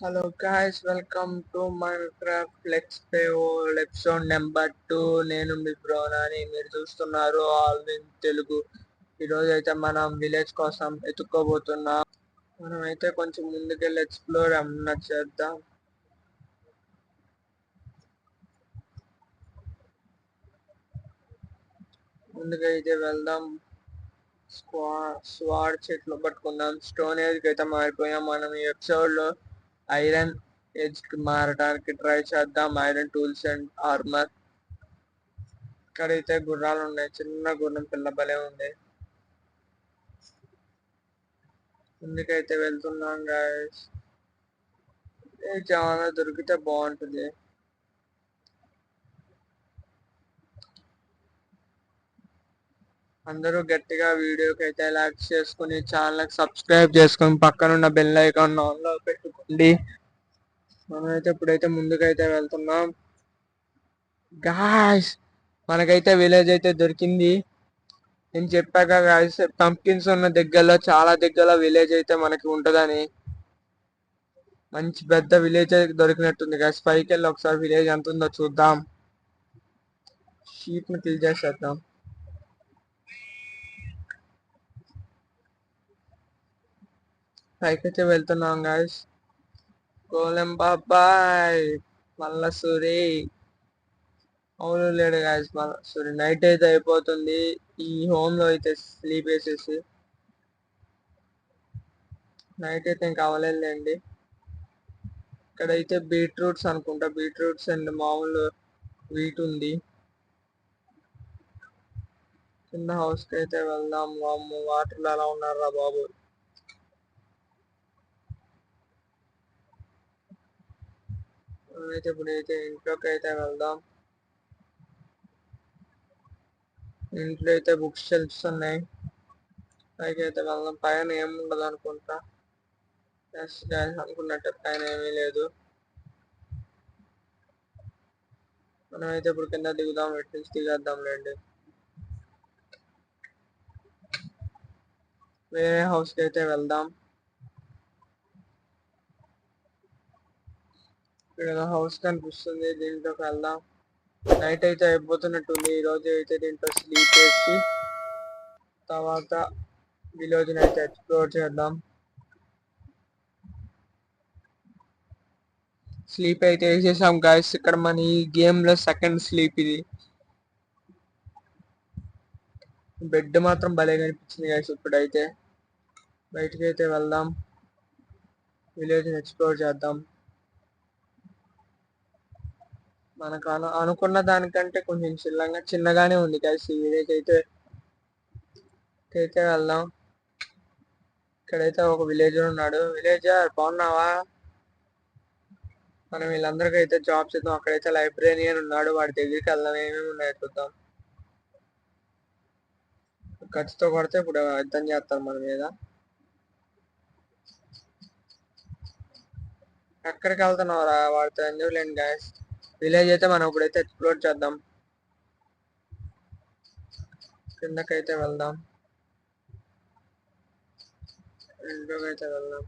Hello guys, welcome to Minecraft Let's Play World episode number 2. నేను మీ బ్రోనాని, మీరు చూస్తున్నారు Alvin Telugu. ఈరోజు అయితే మనం విలేజ్ కోసం ఎత్తుక్కోబోతున్నాం. మనం అయితే కొంచెం ముందుకెళ్ళి ఎక్స్ప్లోర్ అన్న చేద్దాం. ముందుకైతే వెళ్దాం. స్వాడ్ చెట్లు పట్టుకుందాం. స్టోన్ ఏజ్కి అయితే మారిపోయాం. మనం ఈ ఎపిసోడ్లో ఐరన్ ఏజ్కి మారడానికి ట్రై చేద్దాం. Iron tools and armour. ఇక్కడైతే గుర్రాలు ఉన్నాయి. చిన్న గుర్రం పిల్ల భలే ఉంది. ముందుకైతే వెళ్తున్నాం గాయస్. చాలా దొరికితే బాగుంటుంది. అందరూ గట్టిగా వీడియోకి అయితే లైక్ చేసుకుని ఛానల్ సబ్స్క్రైబ్ చేసుకుని పక్కనున్న బెల్ ఐకాన్ ఆన్ లో పెట్టుకోండి. మనమైతే ఇప్పుడైతే ముందుకైతే వెళ్తున్నాం గాయస్. మనకైతే విలేజ్ అయితే దొరికింది. నేను చెప్పాక గాయస్, పంప్కిన్స్ ఉన్న దగ్గరలో చాలా దగ్గరలో విలేజ్ అయితే మనకి ఉంటుందని. మంచి పెద్ద విలేజ్ అయితే దొరికినట్టుంది గాయస్. పైకి వెళ్ళి ఒకసారి విలేజ్ ఎంత ఉందో చూద్దాం. షీప్ ని కిల్ చేసేద్దాం. పైకైతే వెళ్తున్నాం గాయస్. గోలెం బాబాయ్ మల్లసూరి అవును లేడు గాయస్. మల్లసూరి నైట్ అయితే అయిపోతుంది. ఈ హోమ్ లో అయితే స్లీప్ వేసేసి నైట్ అయితే ఇంకా అవ్వలేదులేండి. ఇక్కడైతే బీట్రూట్స్ అనుకుంటా. బీట్రూట్స్ అండ్ మామూలు వీట్ ఉంది. చిన్న హౌస్ కి అయితే వెళ్దాం. వాటర్ లో ఎలా ఉన్నారా బాబు. అయితే ఇప్పుడైతే ఇంట్లోకి అయితే వెళ్దాం. ఇంట్లో అయితే బుక్స్ షెల్ఫ్స్ ఉన్నాయి. పైకి అయితే వెళ్దాం. పైన ఏముండదు అనుకుంటా. అనుకున్నట్టు పైన ఏమీ లేదు. మనం అయితే ఇప్పుడు కింద దిగుదాం. ఎటు నుంచి దిగేద్దాంలేండి. వేరే హౌస్ కి అయితే వెళ్దాం. ఇక్కడ హౌస్ కనిపిస్తుంది. దీంట్లోకి వెళ్దాం. నైట్ అయితే అయిపోతున్నట్టుంది. ఈ రోజు అయితే దీంట్లో స్లీప్ వేసి తర్వాత విలేజ్ అయితే ఎక్స్ప్లోర్ చేద్దాం. స్లీప్ అయితే వేసేసాం గాయస్. ఇక్కడ మన ఈ గేమ్ లో సెకండ్ స్లీప్ ఇది. బెడ్ మాత్రం భలే కనిపించింది గాయస్. ఇప్పుడైతే బయటికి అయితే వెళ్దాం. విలేజ్ ఎక్స్ప్లోర్ చేద్దాం. మనకు అనుకున్న దానికంటే కొంచెం చిన్నగానే ఉంది గాయస్ ఈ విలేజ్ అయితే. వెళ్దాం. ఇక్కడైతే ఒక విలేజర్ ఉన్నాడు. విలేజర్ బాగున్నావా? మనం వీళ్ళందరికీ అయితే జాబ్స్ ఇద్దాం. అక్కడైతే లైబ్రేరియన్ ఉన్నాడు. వాడి దగ్గరికి వెళ్దాం. ఏమేమి ఉన్నాయో చూద్దాం. ఖర్చుతో కొడితే ఇప్పుడు యుద్ధం చేస్తారు మన మీద. ఎక్కడికి వెళ్తున్నావురా? వాడితో ఎందుకులేండి గాయస్. విలేజ్ అయితే మనం ఇప్పుడైతే ఎక్స్ప్లోర్ చేద్దాం. కిందకైతే వెళ్దాం. ఇంట్లోకి అయితే వెళ్దాం.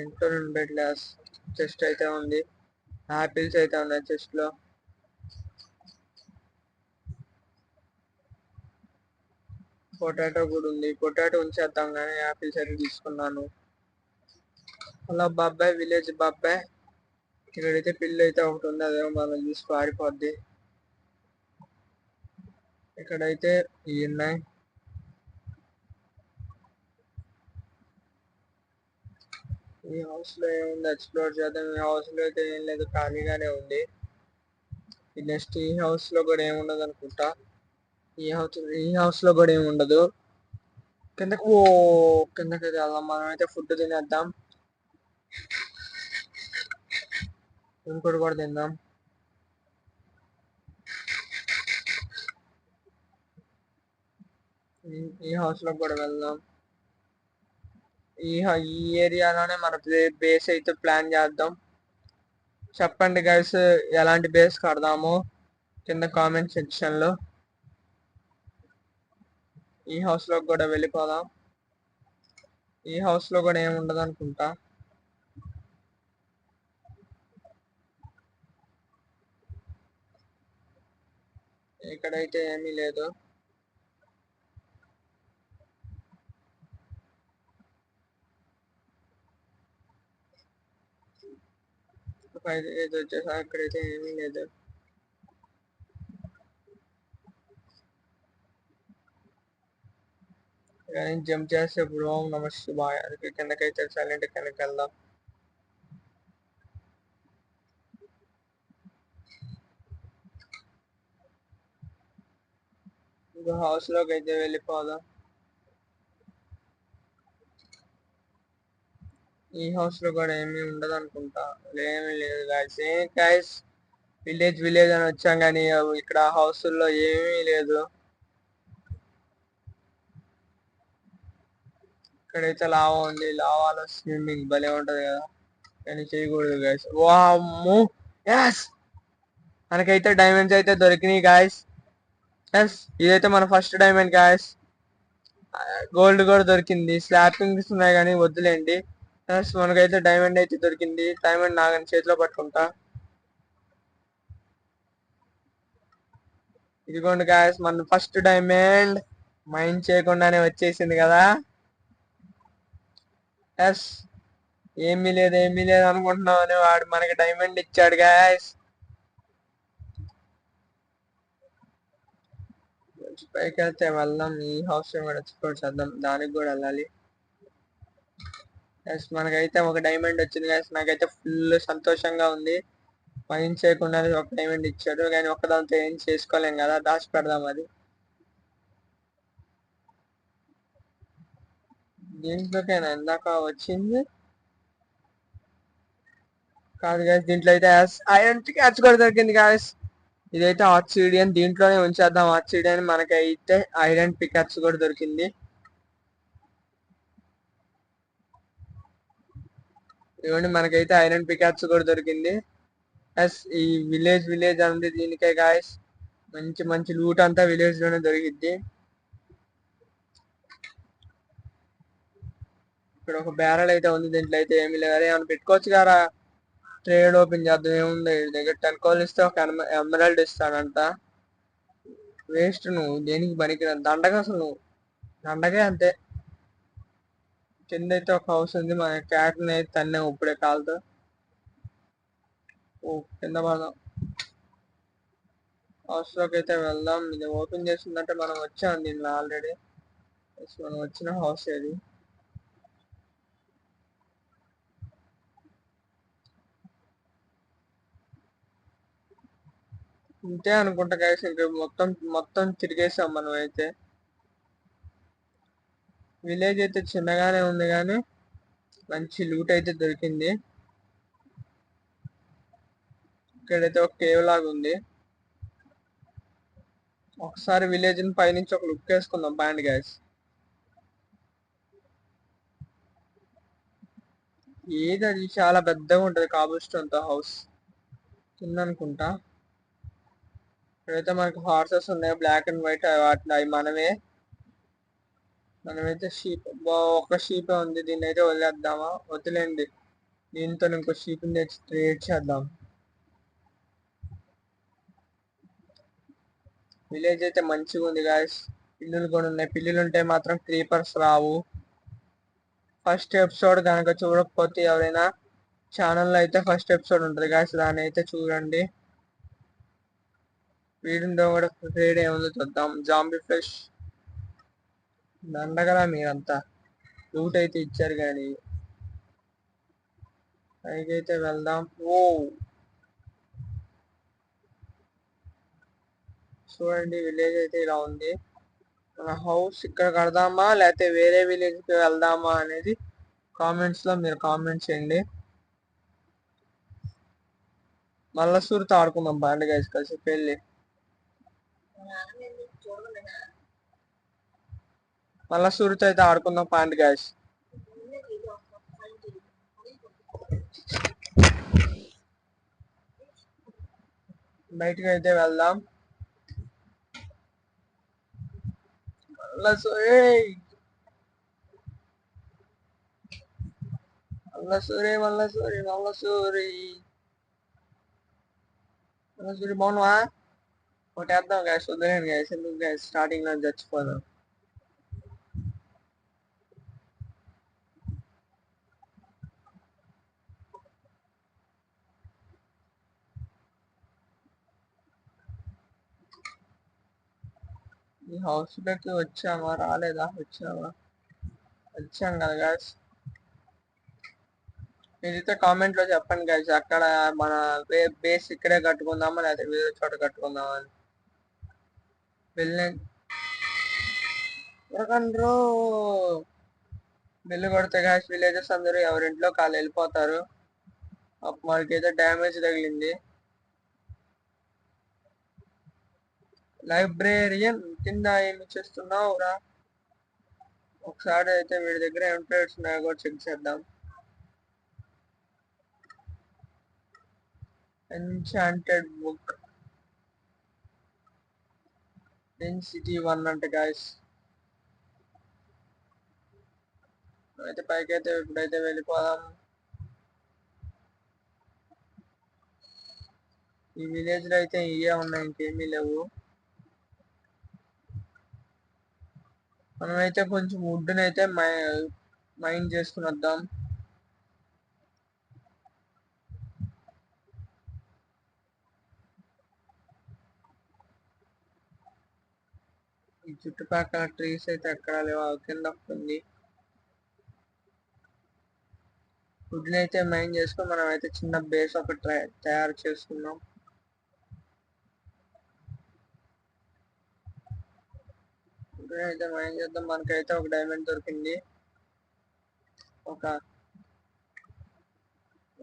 ఇంట్లో నుండి బెడ్ గ్లాస్ చెస్ట్ అయితే ఉంది. ఆపిల్స్ అయితే ఉన్నాయి చెస్ట్ లో. పొటాటో కూడా ఉంది. పొటాటో ఉంచేద్దాం కానీ ఆపిల్స్ అయితే తీసుకున్నాను. హలో బాబాయ్, విలేజ్ బాబాయ్. ఇక్కడైతే పిల్లి అయితే ఒకటి ఉంది. అదేమో మనం చూసి పారిపోద్ది. ఇక్కడైతే ఇవి ఉన్నాయి. ఈ హౌస్ లో ఏముంది ఎక్స్ప్లోర్ చేద్దాం. ఈ హౌస్ లో అయితే ఏం లేదు, ఖాళీగానే ఉంది. నెక్స్ట్ ఈ హౌస్ లో కూడా ఏముండదు అనుకుంటా. ఈ హౌస్ లో కూడా ఏముండదు. కిందకైతే వెళ్దాం. మనం అయితే ఫుడ్ తినేద్దాం. ఇంకోటి కూడా తిందాం. ఈ హౌస్ లో కూడా వెళ్దాం. ఈ ఏరియాలోనే మన బేస్ అయితే ప్లాన్ చేద్దాం. చెప్పండి గైస్, ఎలాంటి బేస్ కడదాము కింద కామెంట్ సెక్షన్ లో. ఈ హౌస్ లో కూడా వెళ్ళిపోదాం. ఈ హౌస్ లో కూడా ఏమి ఉండదు అనుకుంటా. ఇక్కడైతే ఏమీ లేదు. ఇది వచ్చేసా అక్కడైతే ఏమీ లేదు. కానీ జంప్ చేస్తే ఇప్పుడు ఓం నమ శివాయ అది కిందకైతే సైలెంట్ కిందకి వెళ్దాం. ఇంకో హౌస్ లోకి అయితే వెళ్ళిపోదాం. ఈ హౌస్ లో కూడా ఏమీ ఉండదు అనుకుంటా. ఏమీ లేదు గాయస్. ఏం గాయస్, విలేజ్ విలేజ్ అని వచ్చాం కానీ ఇక్కడ హౌస్ లో ఏమీ లేదు. ఇక్కడైతే లావా ఉంది. లావాలో స్విమ్మింగ్ భలే ఉంటది కదా, కానీ చేయకూడదు గాయస్. వామ్మో, ఎస్ మనకైతే డైమండ్స్ అయితే దొరికినాయి గాయస్. ఎస్, ఇదైతే మన ఫస్ట్ డైమండ్ గాయస్. గోల్డ్ కూడా దొరికింది. స్లాపింగ్స్ ఉన్నాయి కానీ వద్దులేండి. ఎస్, మనకైతే డైమండ్ అయితే దొరికింది. డైమండ్ నాగని చేతిలో పట్టుకుంటా. ఇదిగోండి గాయస్, మన ఫస్ట్ డైమండ్. మైండ్ చేయకుండానే వచ్చేసింది కదా. ఎస్, ఏమీ లేదు ఏమీ లేదు అనుకుంటున్నాం అని వాడు మనకి డైమండ్ ఇచ్చాడు గాయస్. పైకి వెళ్తే వెళ్దాం. ఈ హౌస్ కూడా ఎక్స్ప్లోర్ చేద్దాం. దానికి కూడా వెళ్ళాలి. ఎస్, మనకైతే ఒక డైమండ్ వచ్చింది గాయస్. నాకైతే ఫుల్ సంతోషంగా ఉంది. మైండ్ చేయకుండా ఒక డైమండ్ ఇచ్చాడు, కానీ ఒక్కదాంతో ఏం చేసుకోలేం కదా, దాచి పెడదాం అది. దీంట్లోకేనా ఇందాక వచ్చింది? కాదు గాయస్, దీంట్లో అయితే ఐరన్ పికాక్స్ కూడా దొరికింది గాయస్. ఇదైతే ఆక్సిడియన్, దీంట్లోనే ఉంచేద్దాం ఆక్సిడియన్. మనకైతే ఐరన్ పికాక్స్ కూడా దొరికింది. ఇవ్వండి, మనకైతే ఐరన్ పికాక్స్ కూడా దొరికింది. ఎస్, ఈ విలేజ్ విలేజ్ అంది దీనికే గాయస్. మంచి మంచి లూట్ అంతా విలేజ్ లోనే దొరికిద్ది. ఇక్కడ ఒక బ్యారల్ అయితే ఉంది. దీంట్లో అయితే ఏమి లేదు. అదే ఏమైనా పెట్టుకోవచ్చు కదా. ట్రేడ్ ఓపెన్ చేద్దాం. ఏముంది దగ్గర 10 కోల్ ఇస్తే ఒక ఎమరాల్డ్ ఇస్తాడంట. వేస్ట్, నువ్వు దేనికి పనికిరా దండగా. అసలు నువ్వు దండగే అంతే. కింద అయితే ఒక హౌస్ ఉంది. మన క్యాట్ అయితే తన్నాం ఇప్పుడే కాలుతో. ఓ, కింద పడదాం. హౌస్ లోకి అయితే వెళ్దాం. ఇది ఓపెన్ చేసిందంటే మనం వచ్చాం దీనిలో ఆల్రెడీ. మనం వచ్చిన హౌస్ ఏది. ఇంతే అనుకుంటా గైస్. ఇంకా మొత్తం మొత్తం తిరిగేసాం మనం అయితే. విలేజ్ అయితే చిన్నగానే ఉంది కానీ మంచి లూట్ అయితే దొరికింది. ఇక్కడైతే ఒక కేవ్ లాగా ఉంది. ఒకసారి విలేజ్ పైనుంచి ఒక లుక్ వేసుకుందాం బాండ్ గ్యాస్. ఏది అది చాలా పెద్దగా ఉంటది కాబుల్ స్టోన్ తో హౌస్ కింద అనుకుంటా. ఇక్కడైతే మనకి హార్సెస్ ఉన్నాయి, బ్లాక్ అండ్ వైట్. వాటిని అవి మనమైతే షీప్. ఒక షీపే ఉంది. దీన్ని అయితే వదిలేద్దామా? వదిలేండి. దీంతో ఇంకో షీప్ తెచ్చి ట్రేడ్ చేద్దాం. విలేజ్ అయితే మంచిగా ఉంది గాయస్. పిల్లులు కూడా ఉన్నాయి. పిల్లులు ఉంటే మాత్రం క్రీపర్స్ రావు. ఫస్ట్ ఎపిసోడ్ కనుక చూడకపోతే ఎవరైనా ఛానల్లో అయితే ఫస్ట్ ఎపిసోడ్ ఉంటుంది గాయస్, దాన్ని అయితే చూడండి. వీడితో కూడా ట్రేడ్ ఏముందో చూద్దాం. జాంబీ ఫ్రెష్ దండగలా మీరంతా. లూట్ అయితే ఇచ్చారు కానీ పైకైతే వెళ్దాం. ఓ, చూడండి విలేజ్ అయితే ఇలా ఉంది. మన హౌస్ ఇక్కడ కడదామా లేకపోతే వేరే విలేజ్కి వెళ్దామా అనేది కామెంట్స్లో మీరు కామెంట్ చేయండి. మళ్ళా సూరితో ఆడుకుందాం బాండ్ గైస్ కలిసి పెళ్ళి. మళ్ళా సూరితో అయితే ఆడుకుందాం పాండ్ గైస్. బయటకు అయితే వెళ్దాం. మల్లసూరి మల్లసూరి మల్లసూరి మల్లసూరి బాగున్నావా? కొట్టేద్దాం గ్యాస్, వదిలేను గ్యాస్, ఎందుకు గ్యాస్ స్టార్టింగ్ లో చచ్చిపోదాం. ఈ హౌస్ లోకి వచ్చామా రాలేదా? వచ్చాం కదా గ్యాస్. మీరైతే కామెంట్ లో చెప్పండి గ్యాస్, అక్కడ మన బేస్ ఇక్కడే కట్టుకుందామా లేదా వేరే చోట కట్టుకుందామా అని. వెళ్ళి బిల్లు కొడితే గ్యాస్ విలేజెస్ అందరూ ఎవరింట్లో కాళ్ళు వెళ్ళిపోతారు. మనకైతే డ్యామేజ్ తగిలింది. లైబ్రేరియన్ కింద ఏమి చేస్తున్నావు రా? ఒకసారి అయితే వీడి దగ్గర ఏం ట్రేడ్స్ ఉన్నాయో కూడా చెక్ చేద్దాం. ఎన్చాంటెడ్ బుక్ డెన్సిటీ 1 అంటే గాయస్. అయితే పైకైతే ఇప్పుడైతే వెళ్ళిపోదాం. ఈ విలేజ్ లో అయితే ఇవే ఉన్నాయి, ఇంకేమీ లేవు. మనమైతే కొంచెం వుడ్నైతే మైన్ చేసుకుని వద్దాం. ఈ చుట్టుపక్కల ట్రీస్ అయితే ఎక్కడ లేవు, కింద ఉంది. వుడ్ని అయితే మైన్ చేసుకుని మనం అయితే చిన్న బేస్ ఒకటి తయారు చేసుకున్నాం. వుడ్ని అయితే మైన్ చేద్దాం. మనకైతే ఒక డైమండ్ దొరికింది,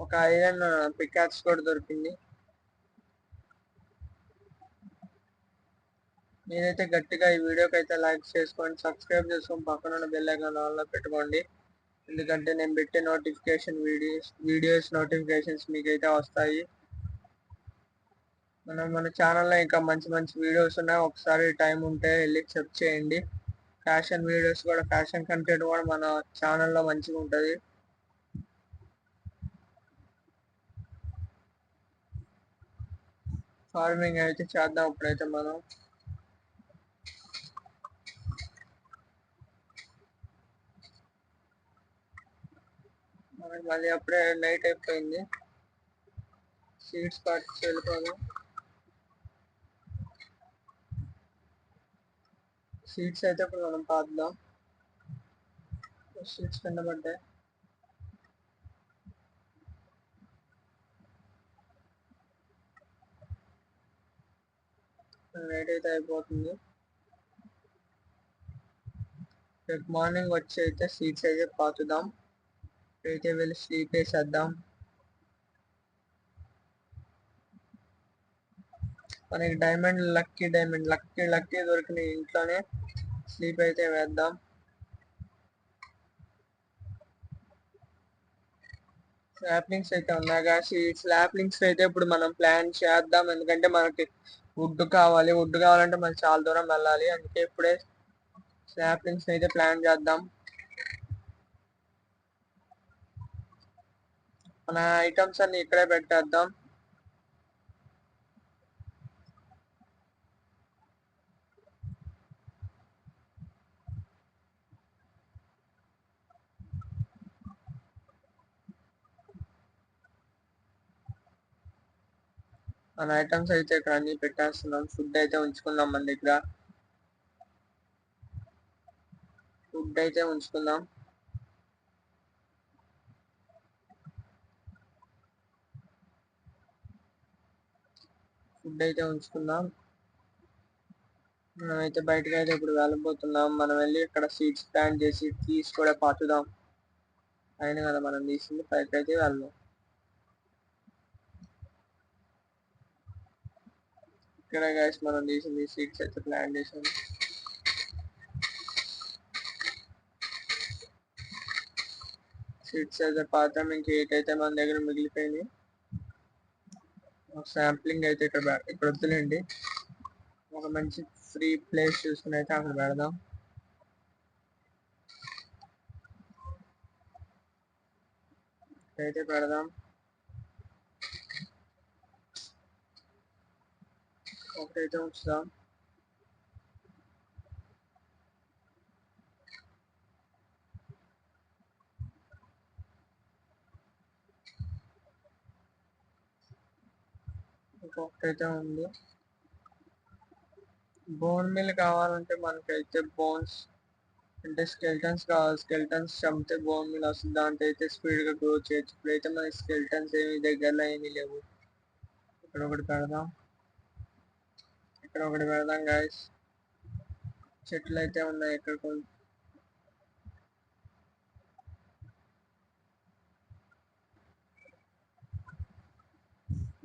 ఒక ఐరన్ పికాక్స్ కూడా దొరికింది. మీరైతే గట్టిగా ఈ వీడియోకి అయితే లైక్ చేసుకోండి, సబ్స్క్రైబ్ చేసుకొని పక్కన ఉన్న బెల్ ఐకాన్ ఆన్లో పెట్టుకోండి. ఎందుకంటే నేను పెట్టే వీడియోస్ నోటిఫికేషన్స్ మీకైతే వస్తాయి. మన ఛానల్లో ఇంకా మంచి మంచి వీడియోస్ ఉన్నాయి, ఒకసారి టైం ఉంటే వెళ్ళి చెక్ చేయండి. ఫ్యాషన్ వీడియోస్ కూడా, ఫ్యాషన్ కంటెంట్ కూడా మన ఛానల్లో మంచిగా ఉంటుంది. ఫార్మింగ్ అయితే చేద్దాం ఇప్పుడైతే మనం. మనకి మళ్ళీ అప్పుడే నైట్ అయిపోయింది. సీడ్స్ పార్టీ వెళ్ళిపోదాం. సీడ్స్ అయితే ఇప్పుడు మనం పాద్దాం. సీడ్స్ కింద పడ్డాయి. నైట్ అయితే అయిపోతుంది. రేపు మార్నింగ్ వచ్చి అయితే సీడ్స్ అయితే పాతుదాం. అయితే వెళ్ళి స్లీప్ వేసేద్దాం. మనకి డైమండ్ లక్కీ దొరికిన ఇంట్లోనే స్లీప్ అయితే వేద్దాం. స్లాప్లింగ్స్ అయితే ఉన్నాయి కాసి ఈ స్లాప్లింగ్స్ అయితే ఇప్పుడు మనం ప్లాన్ చేద్దాం. ఎందుకంటే మనకి వుడ్ కావాలంటే మనం చాలా దూరం వెళ్ళాలి. అందుకే ఇప్పుడే స్లాప్లింగ్స్ అయితే ప్లాన్ చేద్దాం. మన ఐటమ్స్ అన్ని ఇక్కడే పెట్టేద్దాం. మన ఐటమ్స్ అయితే ఇక్కడ అన్ని పెట్టేస్తున్నాం. ఫుడ్ అయితే ఉంచుకుందాం మన దగ్గర. ఫుడ్ అయితే ఉంచుకుందాం. మనమైతే బయటకు అయితే ఇప్పుడు వెళ్ళబోతున్నాం. మనం వెళ్ళి ఇక్కడ సీడ్స్ ప్లాంట్ చేసి ట్రీస్ కూడా పాతుదాం. అయిన కదా మనం తీసింది, పైకి అయితే వెళ్దాం. ఇక్కడ గైస్ మనం తీసింది సీడ్స్ అయితే ప్లాంట్ చేసాం. సీడ్స్ అయితే పాతాం. ఇంక 8 అయితే మన దగ్గర మిగిలిపోయింది. శాంప్లింగ్ అయితే ఇక్కడ వద్దులేండి, ఒక మంచి ఫ్రీ ప్లేస్ చూసుకుని అయితే అక్కడ పెడదాం. అయితే పెడదాం. ఒకటైతే ఉంచుదాం. ఇంకొకటైతే ఉంది. బోన్ మిల్ కావాలంటే మనకైతే బోన్స్ అంటే స్కెల్టన్స్ కావాలి. స్కెల్టన్స్ చంపితే బోన్ మిల్ వస్తుంది. దాంట్లో అయితే స్పీడ్గా గ్రో చేయొచ్చు. ఇప్పుడైతే మనకి స్కెల్టన్స్ ఏమి దగ్గరలో ఏమీ లేవు. ఇక్కడ ఒకటి పెడదాం. ఇక్కడ ఒకటి పెడదాం గాయస్. చెట్లు అయితే ఉన్నాయి ఇక్కడ కొన్ని.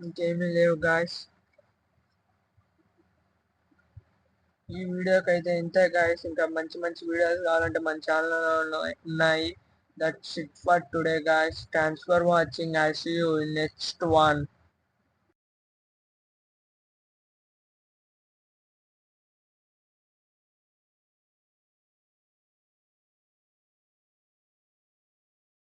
ఇంకేమీ లేవు గాయస్. ఈ వీడియోకి అయితే ఇంతే గాయస్. ఇంకా మంచి మంచి వీడియోస్ కావాలంటే మన ఛానల్లో ఉన్నాయి. That's it for today guys. Thanks for watching. I see you in next one.